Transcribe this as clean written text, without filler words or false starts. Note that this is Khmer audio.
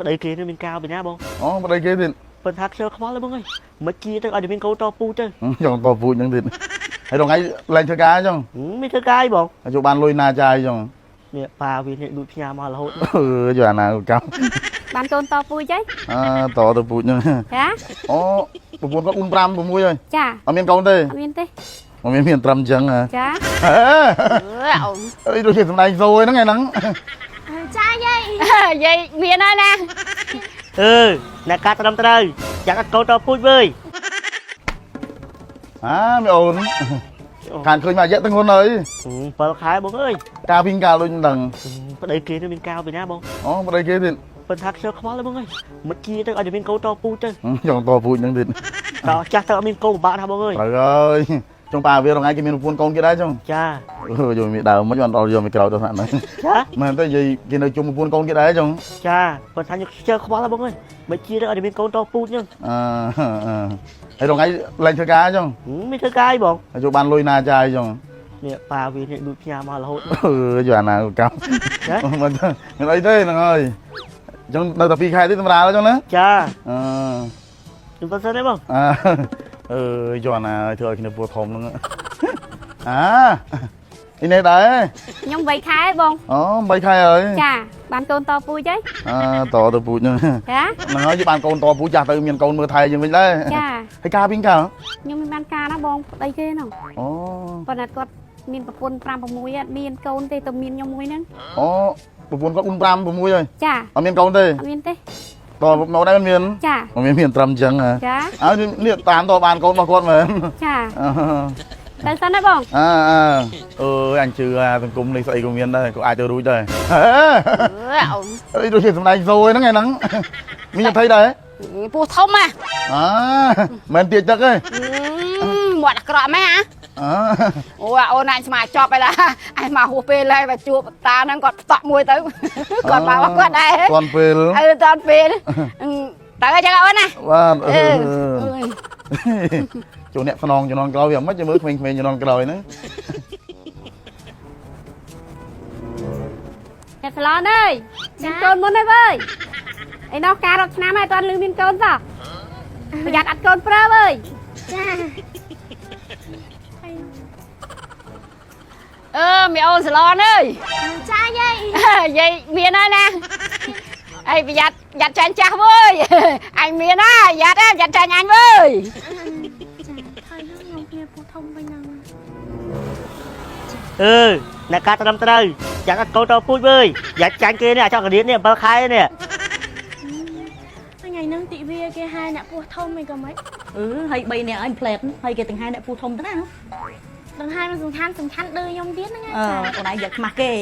ប្តីគេនឹងមានកៅពីណាបងអូប្តីគេទៀតប៉ុន្តែខ្ជិលខ្វល់ទេបងអើយមិនជាទៅឲ្យតែមានកូនតពូទៅចង់តពូចឹងទៀតហើយរងថ្ងៃឡើងធ្វើការចឹងមានធ្វើការអីបងជួបបានលុយណាចាយចឹងនេះប៉ាវានេះដូចផ្ញើមករហូតយកអាណាកម្មបានកូនតពូចុយតទៅពូចឹងចាអូប្រពន្ធគាត់4 5 6ហើយចាអត់មានកូនទេអត់មានទេមានត្រឹមចឹងចាអូអីដូចជាសម្ដែងសូហ្នឹងឯហ្នឹងចាយាយមានហើយណាអ្នកកាត់ត្រឹមត្រូវយ៉ាងអត់កូនតពូចវើយមីអូនខានឃើញមករយៈទាំងហ៊ុនហើយ7 ខែបងអើយការពីការលុយមិនដឹងប្តីគេនឹងមានកៅពីណាបងអូប្តីគេទៀតប៉ុន្តែខ្ជិលខ្វល់ទេបងអើយមិនជាទៅឲ្យតែមានកូនតពូទៅចង់តពូចឹងទៀតតចាស់ទៅអត់មានកូនពិបាកណាបងអើយត្រូវហើយចង់ប៉ាវារងថ្ងៃគេមានប្រពន្ធកូនគេដែរចឹងចាយកមានដើមមិនអត់យកមកក្រោយទៅហ្នឹងចាមែនទេនិយាយគេនៅជុំប្រពន្ធកូនគេដែរចឹងចាប៉ុន្តែខ្ញុំខ្ជិលខ្វល់ទេបងអើយមិនជាទៅឲ្យតែមានកូនតពូចឹងហើយរងថ្ងៃឡើងធ្វើការចឹងមានធ្វើការអីបងជួបបានលុយណាចាយចឹងនេះប៉ាវានេះដូចផ្ញើមករហូតយកអាណាកម្មមិនអីទេហ្នឹងហើយចឹងនៅតែ2 ខែទៀតសម្រាប់ចឹងណាចាខ្ញុំទៅសិនទេបងយកអាណាធ្វើឲ្យគ្នាពូធំហ្នឹងនេះដែរខ្ញុំ3 ខែបងអូ3 ខែហើយចាបានកូនតពូចុយតទៅពូចឹងចាហ្នឹងហើយបានកូនតពូចាស់ទៅមានកូនមើលថែយើងវិញដែរចាហើយការពីកាខ្ញុំមិនបានការណាបងប្តីគេហ្នឹងអូប៉ុន្តែគាត់មានប្រពន្ធ5 6អត់មានកូនទេតែមានខ្ញុំមួយហ្នឹងអូប្រពន្ធគាត់4 5 6ហើយចាអត់មានកូនទេអត់មានទេតមកដែរមានចាមានត្រឹមចឹងចាហើយនេះតាមតបានកូនរបស់គាត់មែនចាទៅសិនណាបងអញជឿសង្គមនេះស្អីក៏មានដែរក៏អាចទៅរួចដែរអីដូចជាសម្ដែងសូហ្នឹងឯហ្នឹងមានថៃដែរពោះធំមិនទៀតទឹកទេមាត់អាក្រក់ម៉េចអូអូនអញស្មាចប់ហើយឡាអញមកហួសពេលហើយបើជួបតាហ្នឹងគាត់ផ្តក់មួយទៅគាត់មកគាត់ដែរតាន់ពេលតាន់ពេលទៅអញ្ចឹងអូនណាបាទចូលអ្នកខ្នងជំនាន់ក្រោយវាមិនមើលក្មេងៗជំនាន់ក្រោយហ្នឹងអ្នកស្លន់អើយមានកូនមុនហើយវើយឯនោះការ10 ឆ្នាំហើយអត់ទាន់លឺមានកូនសោះប្រយ័ត្នអត់កូនព្រើវើយចាមីអូនស្លន់អើយចាយាយមានហើយណាអីប្រយ័ត្នចាញ់ចាស់វើយអញមានណាប្រយ័ត្នចាញ់អញវើយអ្នកកាត់ត្រឹមត្រូវយ៉ាងអត់កូនតពូចវើយយ៉ាងចាញ់គេនេះអាចករៀននេះ7 ខែនេះថ្ងៃហ្នឹងតិវាគេហៅអ្នកពោះធំអីក៏មិនហើយ3នាក់អញផ្លែតហើយគេទាំងហៅអ្នកពោះធំទៅណាដង្ហែមិនសំខាន់ដូចខ្ញុំទៀតហ្នឹងអូនឯងយកខ្មាស់គេ